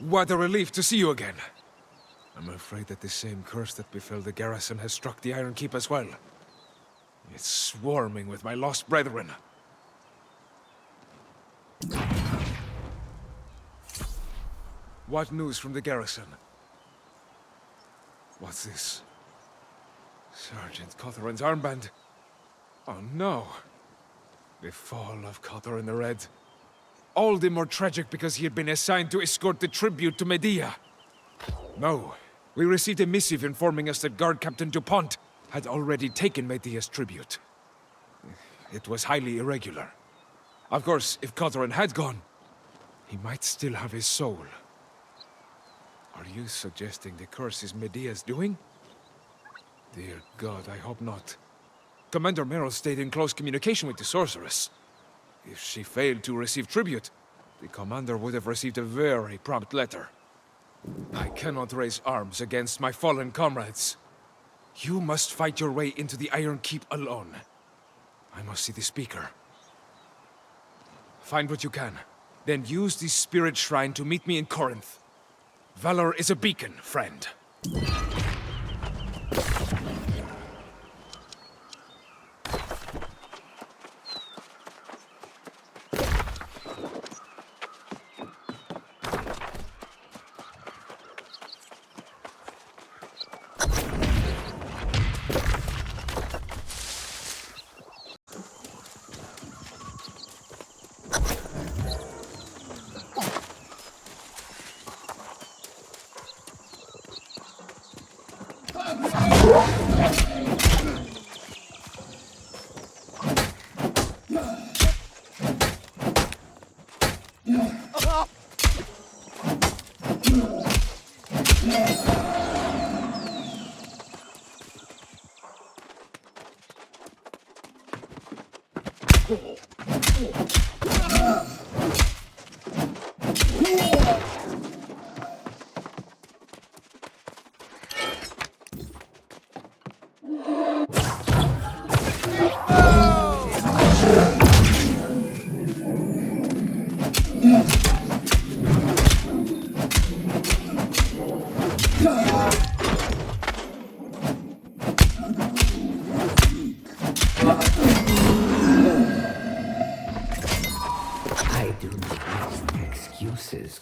What a relief to see you again. I'm afraid that the same curse that befell the garrison has struck the Iron Keep as well. It's swarming with my lost brethren. What news from the garrison? What's this? Sergeant Cotherin's armband. Oh no. The fall of Cotharin the Red. All the more tragic because he had been assigned to escort the tribute to Medea. No. We received a missive informing us that Guard Captain DuPont had already taken Medea's tribute. It was highly irregular. Of course, if Cotharin had gone, he might still have his soul. Are you suggesting the curse is Medea's doing? Dear God, I hope not. Commander Merrill stayed in close communication with the sorceress. If she failed to receive tribute, the commander would have received a very prompt letter. I cannot raise arms against my fallen comrades. You must fight your way into the Iron Keep alone. I must see the speaker. Find what you can. Then use the spirit shrine to meet me in Corinth. Valor is a beacon, friend.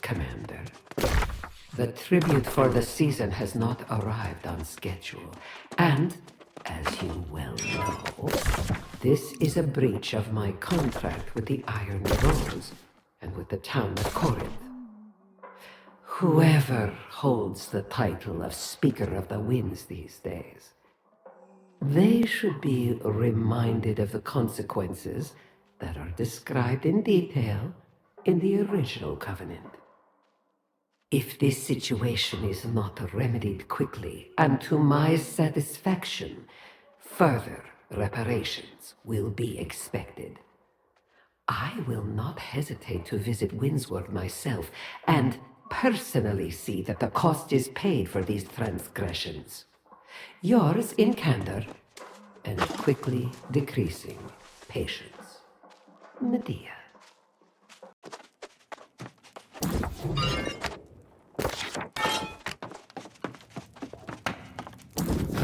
Commander. The tribute for the season has not arrived on schedule, and, as you well know, this is a breach of my contract with the Iron Rose and with the town of Corinth. Whoever holds the title of Speaker of the Winds these days, they should be reminded of the consequences that are described in detail in the original covenant. If this situation is not remedied quickly and to my satisfaction, further reparations will be expected. I will not hesitate to visit Windsworth myself and personally see that the cost is paid for these transgressions. Yours in candor and quickly decreasing patience, Medea.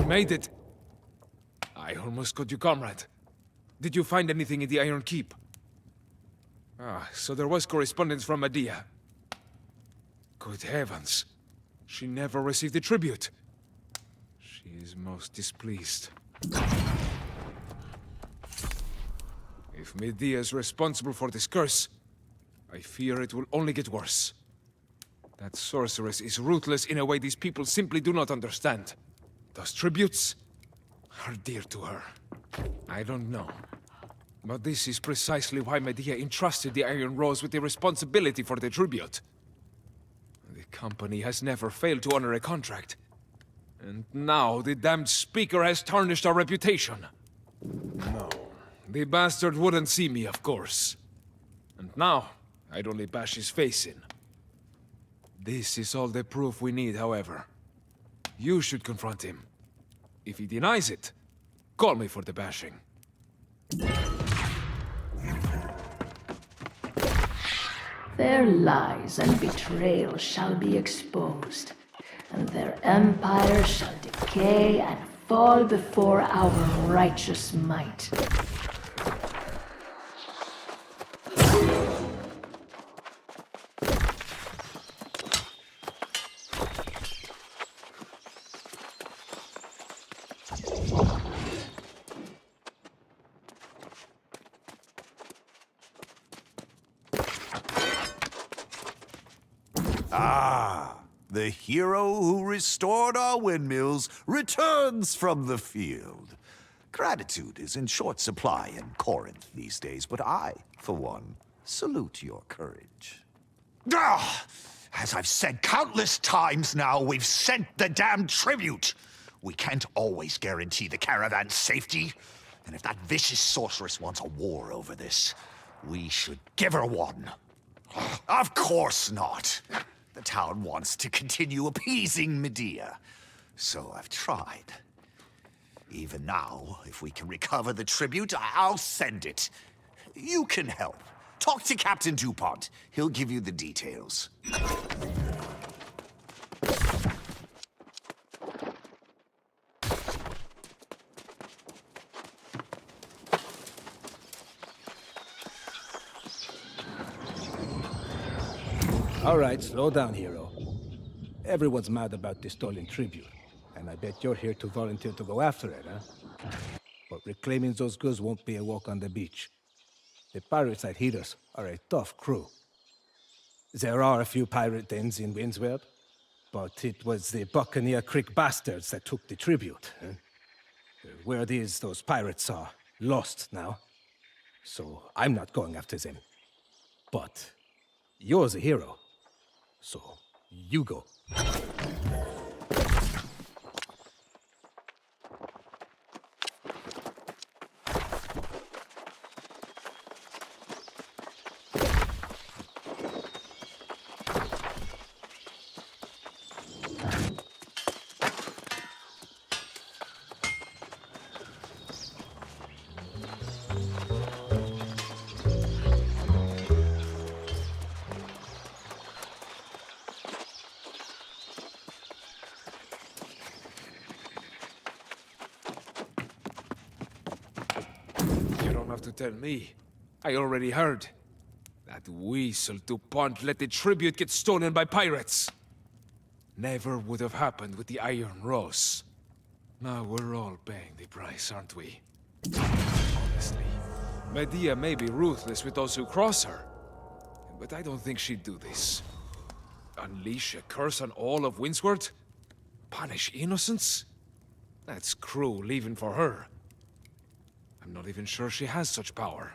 Made it. I almost got you, comrade. Did you find anything in the Iron Keep? Ah, so there was correspondence from Medea. Good heavens. She never received the tribute. She is most displeased. If Medea is responsible for this curse, I fear it will only get worse. That sorceress is ruthless in a way these people simply do not understand. Those tributes are dear to her. I don't know. But this is precisely why Medea entrusted the Iron Rose with the responsibility for the tribute. The company has never failed to honor a contract. And now the damned speaker has tarnished our reputation. No, the bastard wouldn't see me, of course. And now, I'd only bash his face in. This is all the proof we need, however. You should confront him. If he denies it, call me for the bashing. Their lies and betrayal shall be exposed, and their empire shall decay and fall before our righteous might. Ah, the hero who restored our windmills returns from the field. Gratitude is in short supply in Corinth these days, but I, for one, salute your courage. Ah! As I've said countless times now, we've sent the damn tribute! We can't always guarantee the caravan's safety, and if that vicious sorceress wants a war over this, we should give her one. Of course not. The town wants to continue appeasing Medea, so I've tried. Even now, if we can recover the tribute, I'll send it. You can help. Talk to Captain DuPont. He'll give you the details. All right, slow down, hero. Everyone's mad about the stolen tribute, and I bet you're here to volunteer to go after it, huh? But reclaiming those goods won't be a walk on the beach. The pirates that hit us are a tough crew. There are a few pirate dens in Windsward, but it was the Buccaneer Creek bastards that took the tribute. Word is those pirates are lost now, so I'm not going after them. But you're the hero. So, you go. You don't have to tell me. I already heard. That weasel DuPont let the tribute get stolen by pirates. Never would have happened with the Iron Rose. Now we're all paying the price, aren't we? Honestly, Medea may be ruthless with those who cross her, but I don't think she'd do this. Unleash a curse on all of Windsward? Punish innocents? That's cruel even for her. I'm not even sure she has such power.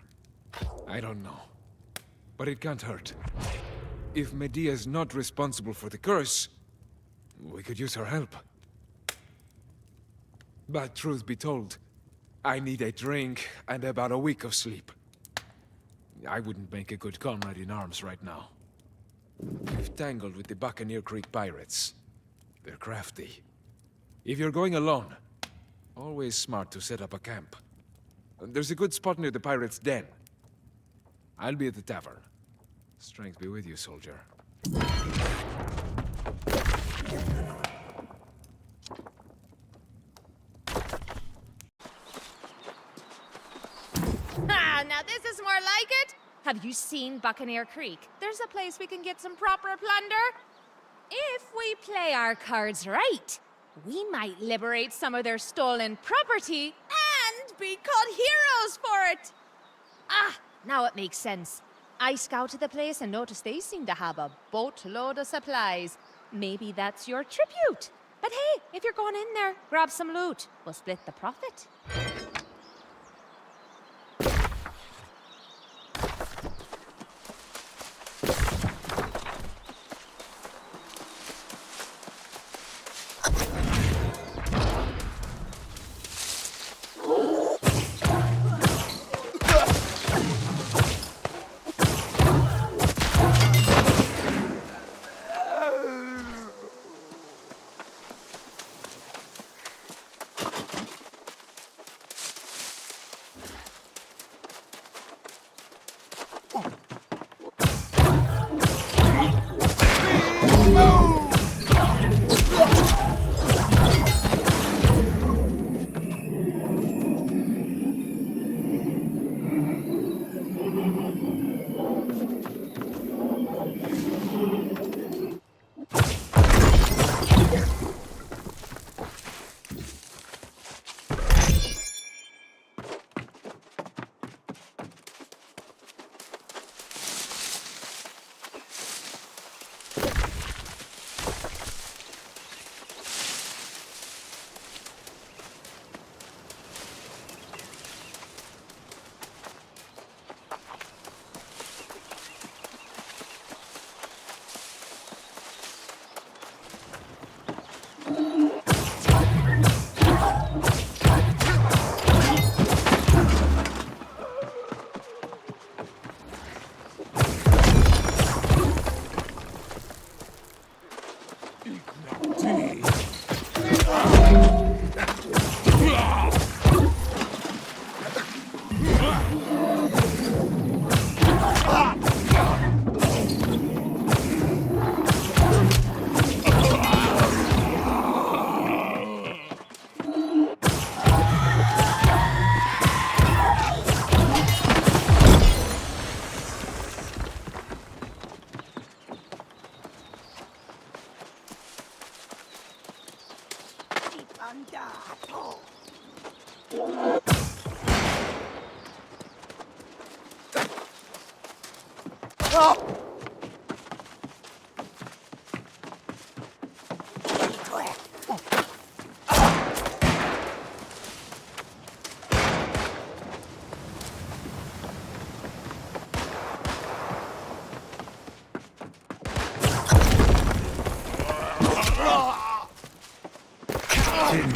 I don't know. But it can't hurt. If Medea's not responsible for the curse, we could use her help. But truth be told, I need a drink and about a week of sleep. I wouldn't make a good comrade in arms right now. We've tangled with the Buccaneer Creek pirates. They're crafty. If you're going alone, always smart to set up a camp. There's a good spot near the pirates' den. I'll be at the tavern. Strength be with you, soldier. Ah, now this is more like it. Have you seen Buccaneer Creek? There's a place we can get some proper plunder. If we play our cards right, we might liberate some of their stolen property and be called heroes for it. Ah, now it makes sense. I scouted the place and noticed they seem to have a boatload of supplies. Maybe that's your tribute. But hey, if you're going in there, grab some loot. We'll split the profit.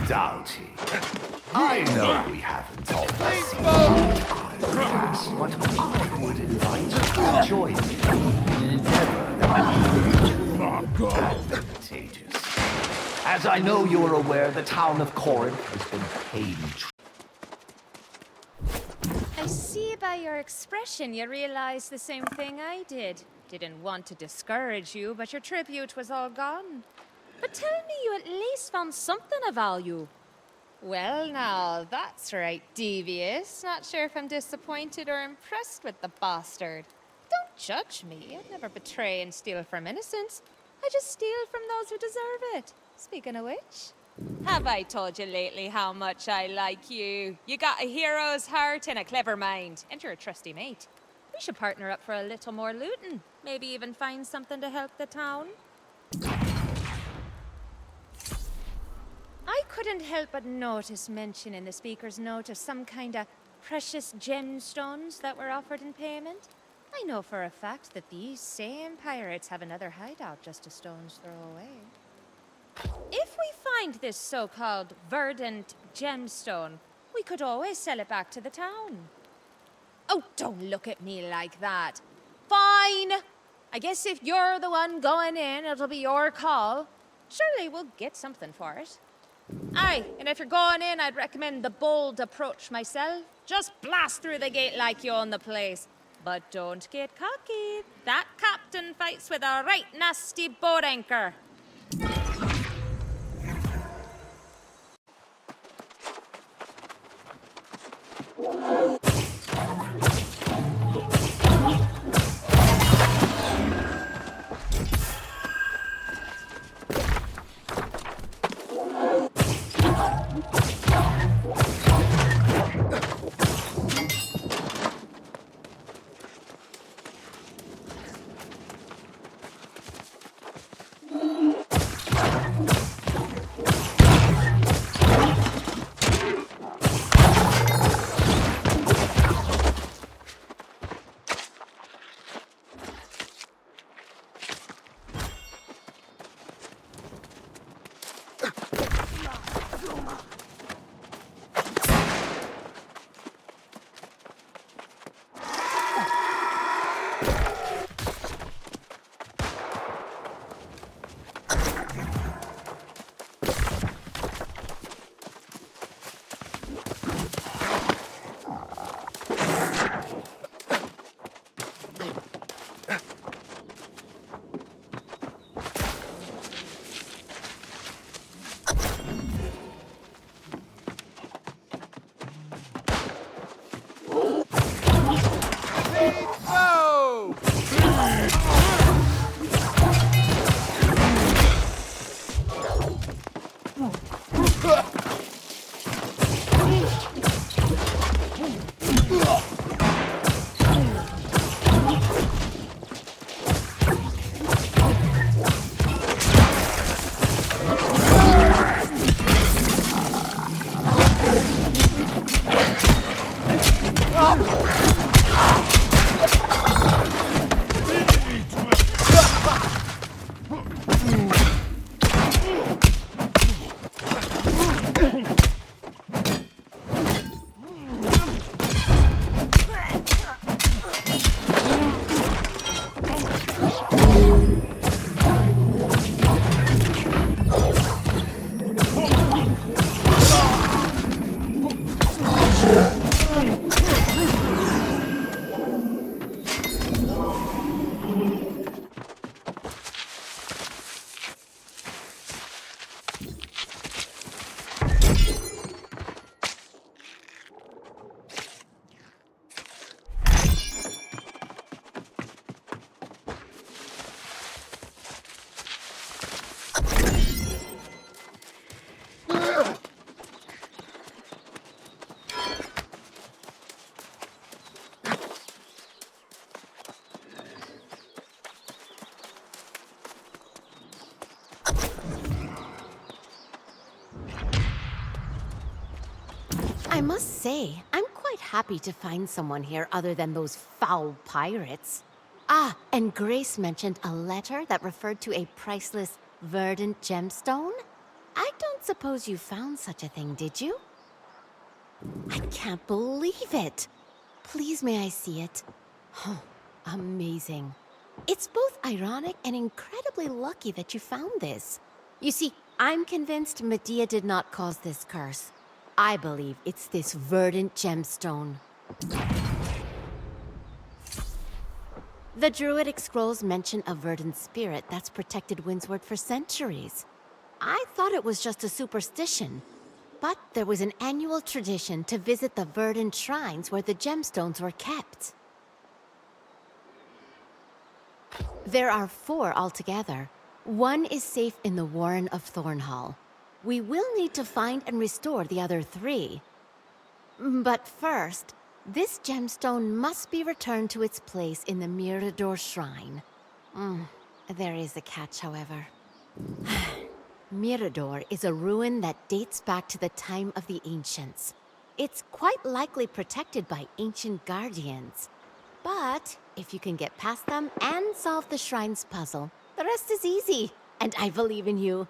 Doughty. I know we haven't always seen but I would invite you to join me in an endeavor that would be advantageous. As I know you are aware, the town of Corinth has been paying I see by your expression you realize the same thing I did. Didn't want to discourage you, but your tribute was all gone. But tell me you at least found something of value. Well now, that's right, devious. Not sure if I'm disappointed or impressed with the bastard. Don't judge me. I'd never betray and steal from innocents. I just steal from those who deserve it. Speaking of which, have I told you lately how much I like you? You got a hero's heart and a clever mind, and you're a trusty mate. We should partner up for a little more looting. Maybe even find something to help the town. I couldn't help but notice mention in the speaker's note of some kind of precious gemstones that were offered in payment. I know for a fact that these same pirates have another hideout just a stone's throw away. If we find this so-called verdant gemstone, we could always sell it back to the town. Oh, don't look at me like that. Fine! I guess if you're the one going in, it'll be your call. Surely we'll get something for it. Aye, and if you're going in, I'd recommend the bold approach myself. Just blast through the gate like you own the place. But don't get cocky. That captain fights with a right nasty boat anchor. I must say, I'm quite happy to find someone here other than those foul pirates. Ah, and Grace mentioned a letter that referred to a priceless verdant gemstone? I don't suppose you found such a thing, did you? I can't believe it! Please may I see it? Oh, amazing. It's both ironic and incredibly lucky that you found this. You see, I'm convinced Medea did not cause this curse. I believe it's this verdant gemstone. The Druidic scrolls mention a verdant spirit that's protected Windsward for centuries. I thought it was just a superstition, but there was an annual tradition to visit the verdant shrines where the gemstones were kept. There are 4 altogether. 1 is safe in the Warren of Thornhall. We will need to find and restore the other 3. But first, this gemstone must be returned to its place in the Mirador Shrine. There is a catch, however. Mirador is a ruin that dates back to the time of the ancients. It's quite likely protected by ancient guardians. But if you can get past them and solve the shrine's puzzle, the rest is easy. And I believe in you.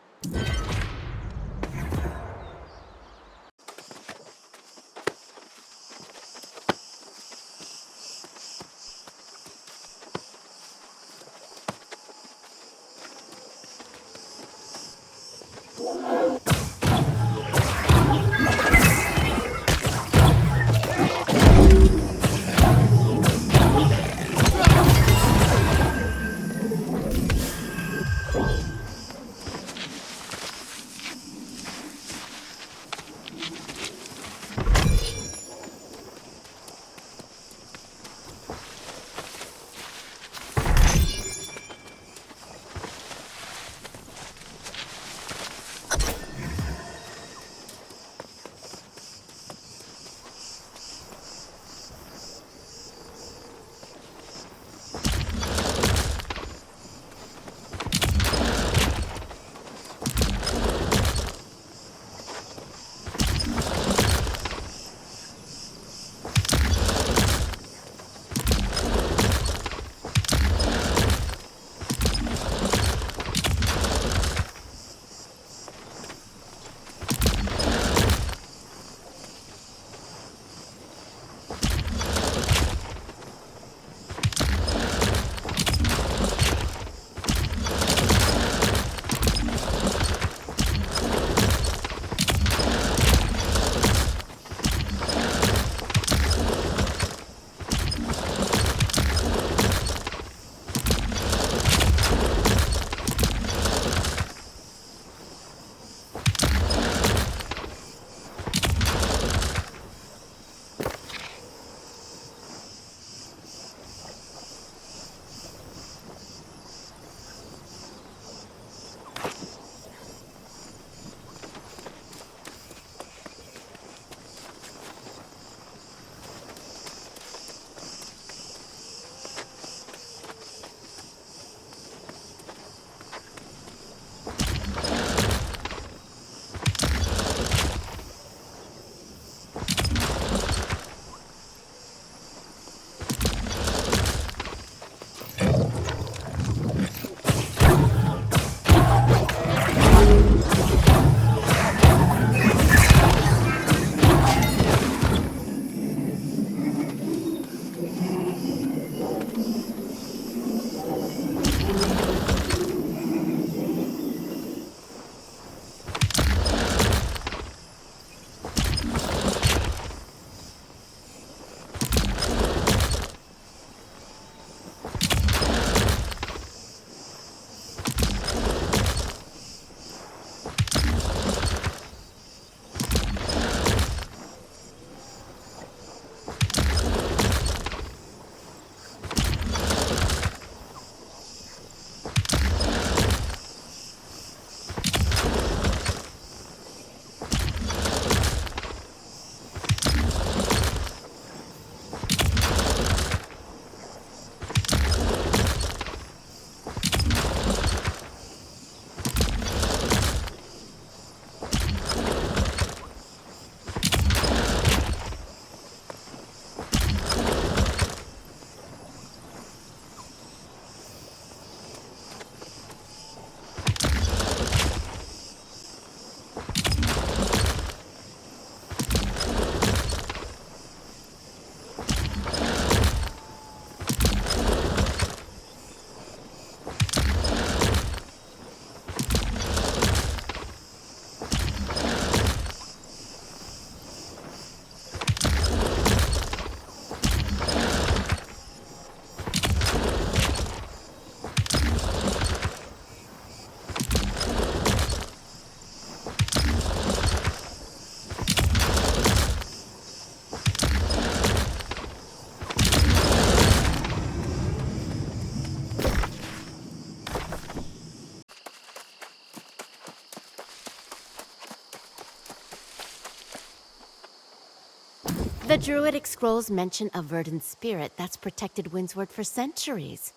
The Druidic scrolls mention a verdant spirit that's protected Windsward for centuries.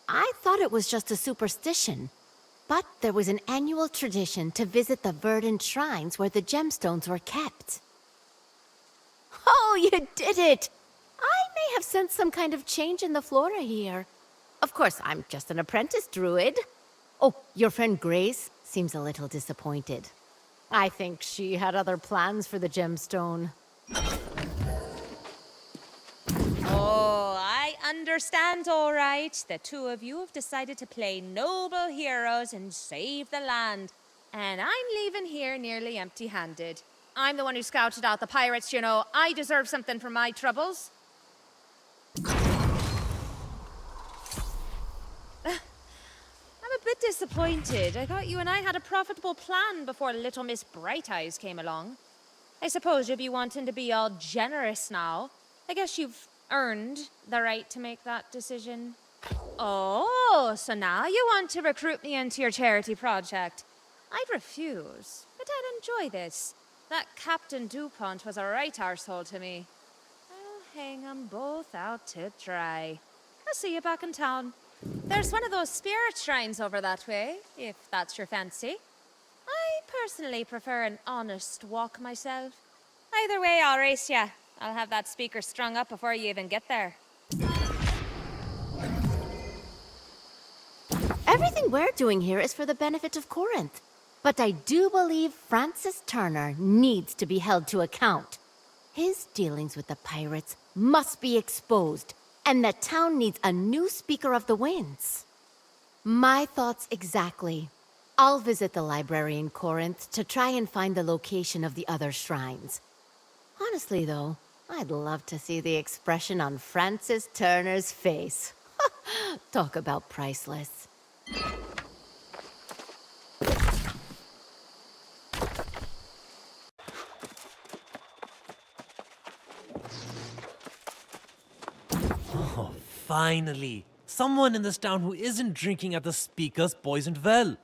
I thought it was just a superstition, but there was an annual tradition to visit the verdant shrines where the gemstones were kept. Oh, you did it! I may have sensed some kind of change in the flora here. Of course, I'm just an apprentice druid. Oh, your friend Grace seems a little disappointed. I think she had other plans for the gemstone. Oh, I understand, all right. The two of you have decided to play noble heroes and save the land. And I'm leaving here nearly empty-handed. I'm the one who scouted out the pirates, you know. I deserve something for my troubles. I'm a bit disappointed. I thought you and I had a profitable plan before little Miss Bright Eyes came along. I suppose you'll be wanting to be all generous now. I guess you've earned the right to make that decision. Oh, so now you want to recruit me into your charity project. I'd refuse, but I'd enjoy this. That Captain DuPont was a right arsehole to me. I'll hang 'em both out to dry. I'll see you back in town. There's one of those spirit shrines over that way, if that's your fancy. I personally prefer an honest walk myself. Either way, I'll race ya. I'll have that speaker strung up before you even get there. Everything we're doing here is for the benefit of Corinth. But I do believe Francis Turner needs to be held to account. His dealings with the pirates must be exposed, and the town needs a new Speaker of the Winds. My thoughts exactly. I'll visit the library in Corinth to try and find the location of the other shrines. Honestly, though, I'd love to see the expression on Francis Turner's face. Talk about priceless. Oh, finally! Someone in this town who isn't drinking at the Speaker's poisoned well.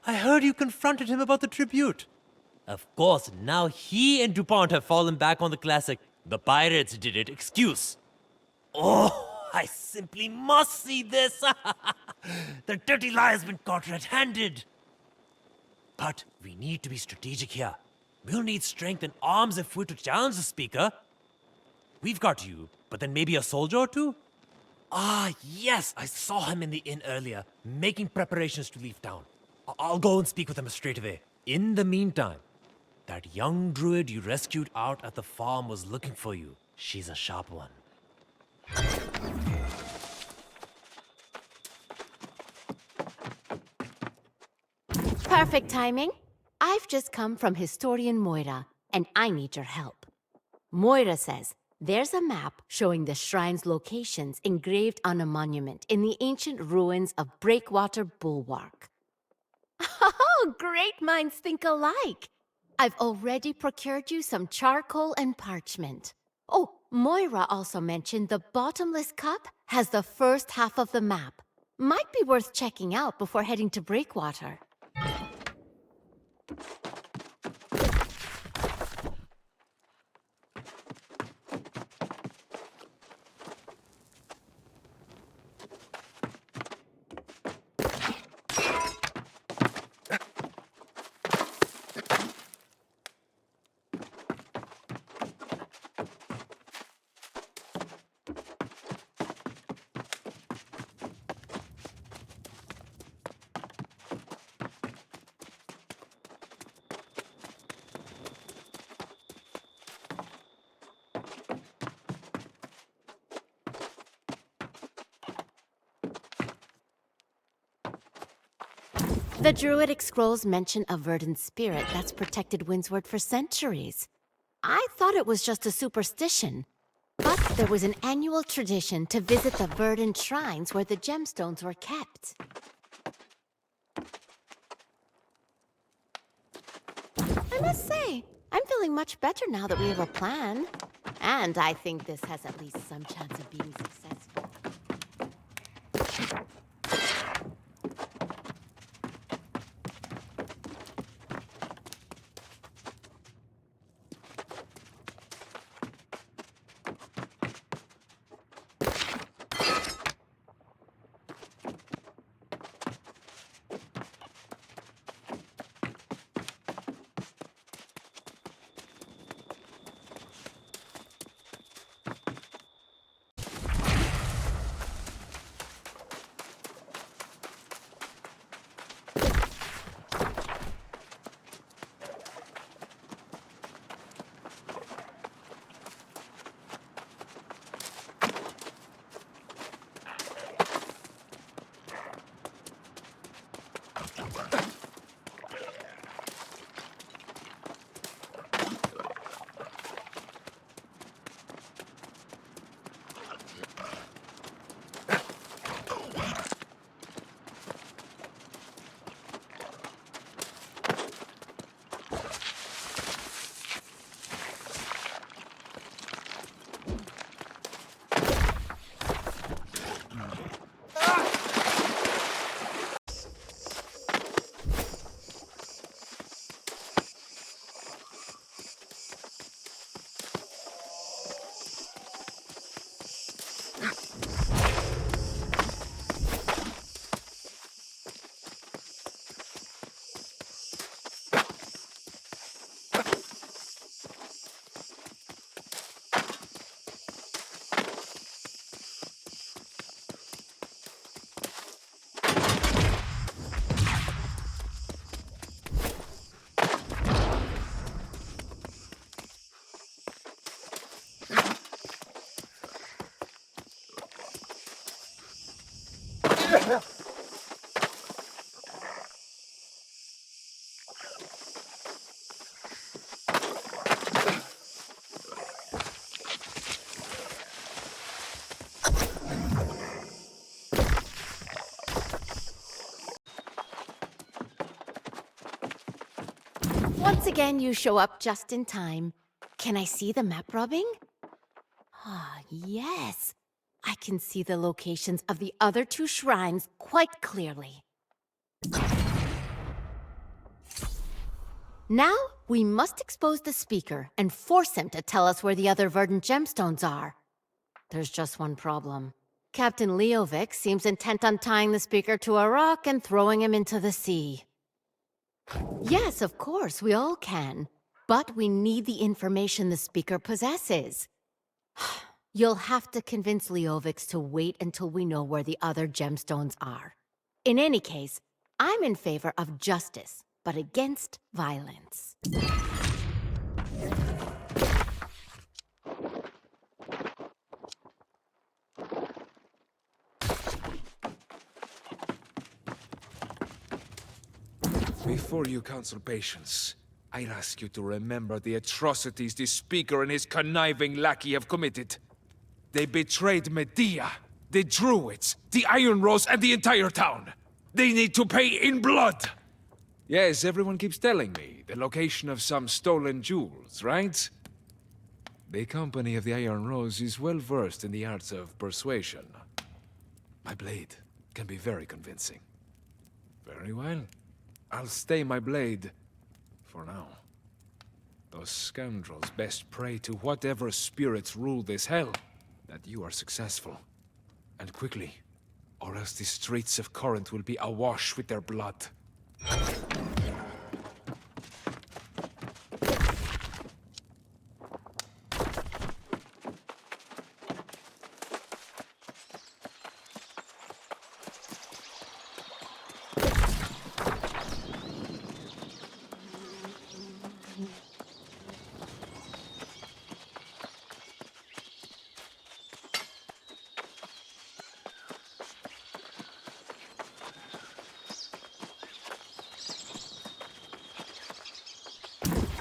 I heard you confronted him about the tribute. Of course, now he and DuPont have fallen back on the classic "the pirates did it" excuse. Oh, I simply must see this! The dirty lie has been caught red-handed. But we need to be strategic here. We'll need strength and arms if we're to challenge the Speaker. We've got you, but then maybe a soldier or two? Ah, yes, I saw him in the inn earlier, making preparations to leave town. I'll go and speak with him straight away. In the meantime, that young druid you rescued out at the farm was looking for you. She's a sharp one. Perfect timing. I've just come from Historian Moira, and I need your help. Moira says there's a map showing the shrine's locations engraved on a monument in the ancient ruins of Breakwater Bulwark. Oh, great minds think alike. I've already procured you some charcoal and parchment. Oh, Moira also mentioned the bottomless cup has the first half of the map. Might be worth checking out before heading to Breakwater. The Druidic scrolls mention a verdant spirit that's protected Windsward for centuries. I thought it was just a superstition, but there was an annual tradition to visit the verdant shrines where the gemstones were kept. I must say, I'm feeling much better now that we have a plan. And I think this has at least some chance of being successful. Once again, you show up just in time. Can I see the map rubbing? Ah, yes. I can see the locations of the other two shrines quite clearly. Now, we must expose the speaker and force him to tell us where the other verdant gemstones are. There's just one problem. Captain Leovic seems intent on tying the speaker to a rock and throwing him into the sea. Yes, of course, we all can. But we need the information the speaker possesses. You'll have to convince Leovic to wait until we know where the other gemstones are. In any case, I'm in favor of justice, but against violence. Before you counsel patience, I'd ask you to remember the atrocities this speaker and his conniving lackey have committed. They betrayed Medea, the Druids, the Iron Rose, and the entire town. They need to pay in blood! Yes, everyone keeps telling me the location of some stolen jewels, right? The Company of the Iron Rose is well versed in the arts of persuasion. My blade can be very convincing. Very well. I'll stay my blade for now. Those scoundrels best pray to whatever spirits rule this hell that you are successful. And quickly, or else the streets of Corinth will be awash with their blood.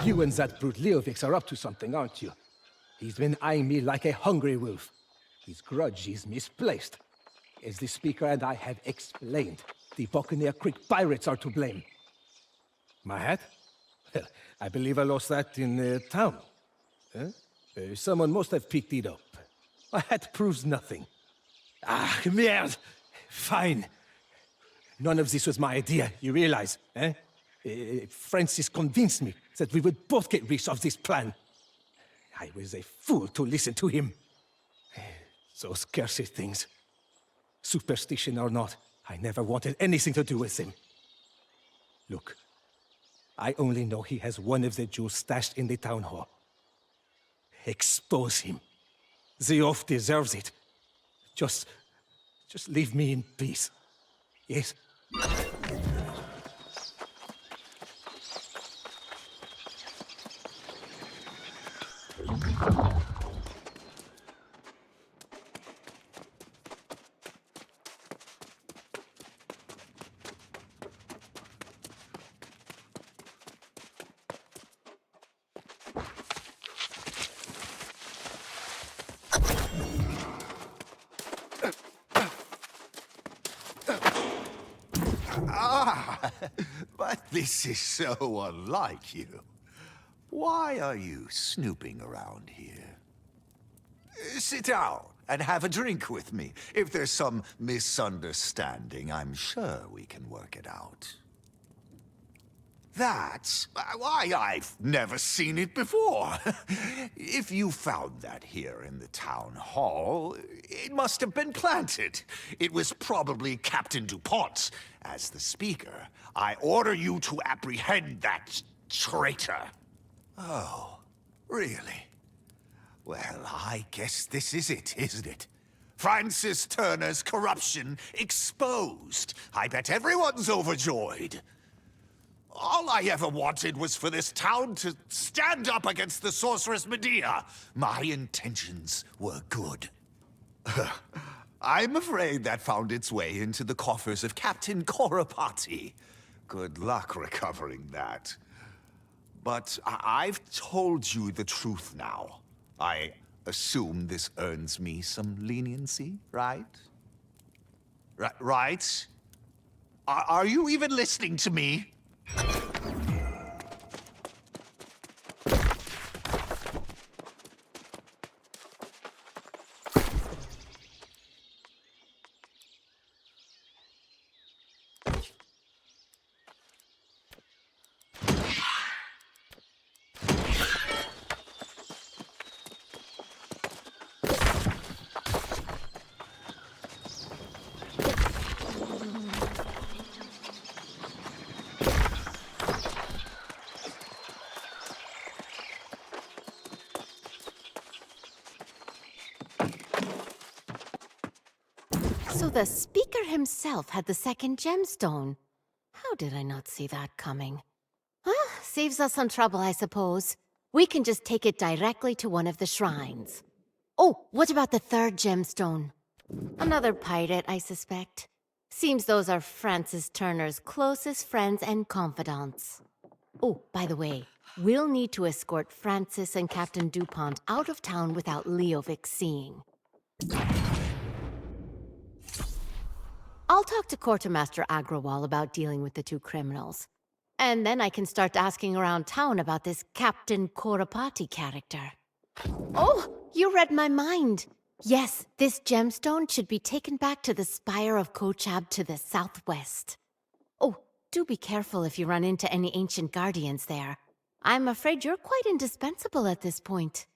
You and that brute Leovic are up to something, aren't you? He's been eyeing me like a hungry wolf. His grudge is misplaced. As the speaker and I have explained, the Buccaneer Creek pirates are to blame. My hat? Well, I believe I lost that in town. Huh? Someone must have picked it up. My hat proves nothing. Ah, merde! Fine. None of this was my idea, you realize, eh? Francis convinced me that we would both get rid of this plan. I was a fool to listen to him. Those cursed things. Superstition or not, I never wanted anything to do with him. Look, I only know he has one of the jewels stashed in the town hall. Expose him. The oaf deserves it. Just leave me in peace. Yes? Ah, but this is so unlike you. Why are you snooping around here? Sit down and have a drink with me. If there's some misunderstanding, I'm sure we can work it out. That's why I've never seen it before. If you found that here in the town hall, it must have been planted. It was probably Captain DuPont. As the speaker, I order you to apprehend that traitor. Oh, really? Well, I guess this is it, isn't it? Francis Turner's corruption exposed. I bet everyone's overjoyed. All I ever wanted was for this town to stand up against the sorceress Medea. My intentions were good. I'm afraid that found its way into the coffers of Captain Korapati. Good luck recovering that. But I've told you the truth now. I assume this earns me some leniency, right? Right? Are you even listening to me? So the speaker himself had the second gemstone. How did I not see that coming? Saves us some trouble, I suppose. We can just take it directly to one of the shrines. Oh, what about the third gemstone? Another pirate, I suspect. Seems those are Francis Turner's closest friends and confidants. Oh, by the way, we'll need to escort Francis and Captain DuPont out of town without Leovic seeing. I'll talk to Quartermaster Agrawal about dealing with the two criminals. And then I can start asking around town about this Captain Korapati character. Oh, you read my mind. Yes, this gemstone should be taken back to the spire of Kochab to the southwest. Oh, do be careful if you run into any ancient guardians there. I'm afraid you're quite indispensable at this point.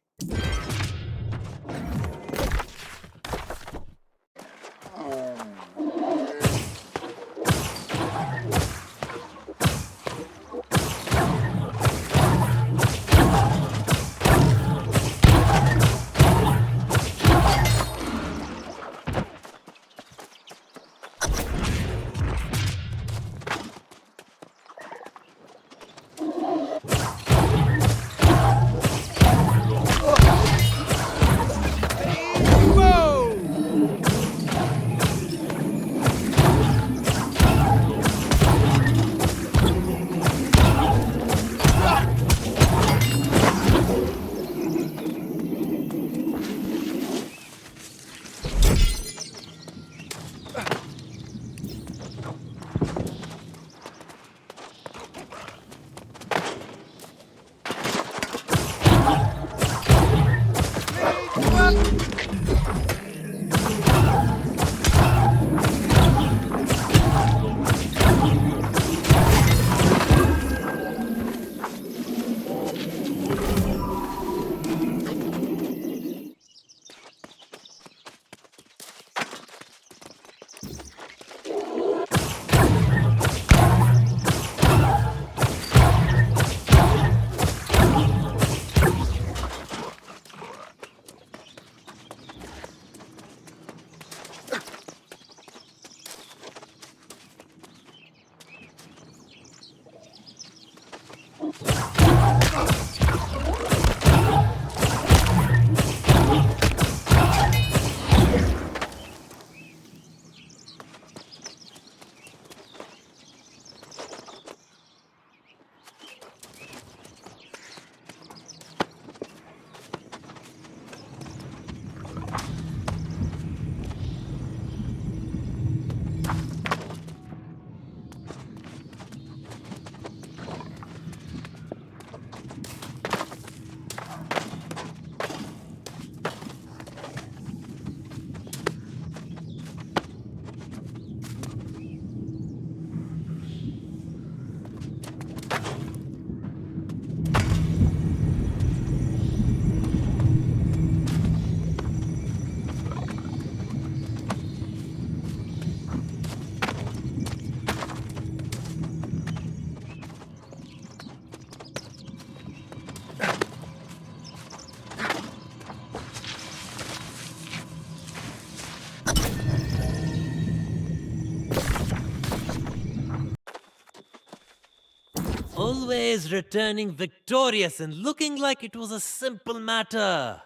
Always returning victorious and looking like it was a simple matter.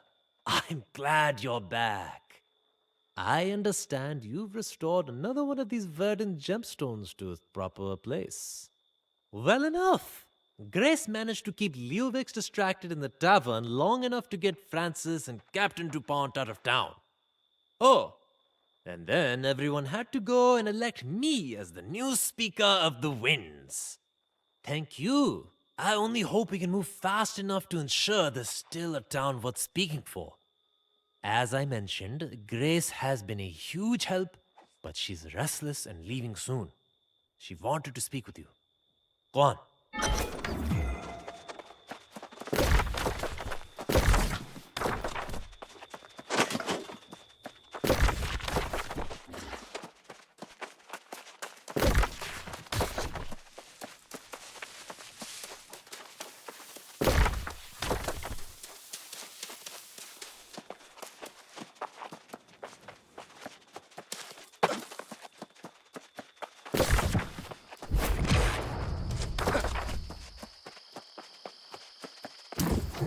I'm glad you're back. I understand you've restored another one of these verdant gemstones to its proper place. Well enough. Grace managed to keep Leovix distracted in the tavern long enough to get Francis and Captain DuPont out of town. Oh, and then everyone had to go and elect me as the new Speaker of the Winds. Thank you. I only hope we can move fast enough to ensure there's still a town worth speaking for. As I mentioned, Grace has been a huge help, but she's restless and leaving soon. She wanted to speak with you. Go on.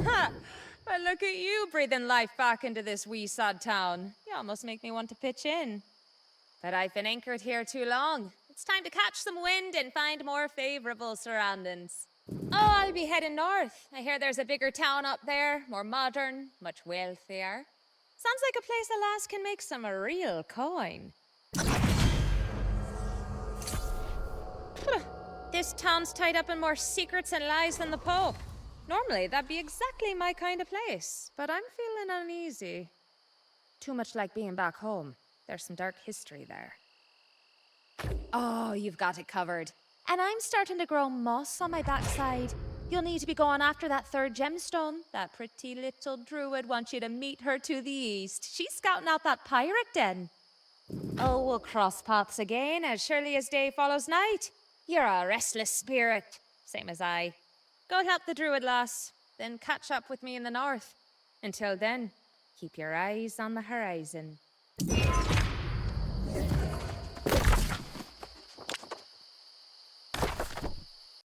Ha! Well, look at you breathing life back into this wee sad town. You almost make me want to pitch in. But I've been anchored here too long. It's time to catch some wind and find more favorable surroundings. Oh, I'll be heading north. I hear there's a bigger town up there, more modern, much wealthier. Sounds like a place a lass can make some real coin. This town's tied up in more secrets and lies than the Pope. Normally, that'd be exactly my kind of place, but I'm feeling uneasy. Too much like being back home. There's some dark history there. Oh, you've got it covered. And I'm starting to grow moss on my backside. You'll need to be going after that third gemstone. That pretty little druid wants you to meet her to the east. She's scouting out that pirate den. Oh, we'll cross paths again as surely as day follows night. You're a restless spirit, same as I. Go help the druid lass, then catch up with me in the north. Until then, keep your eyes on the horizon.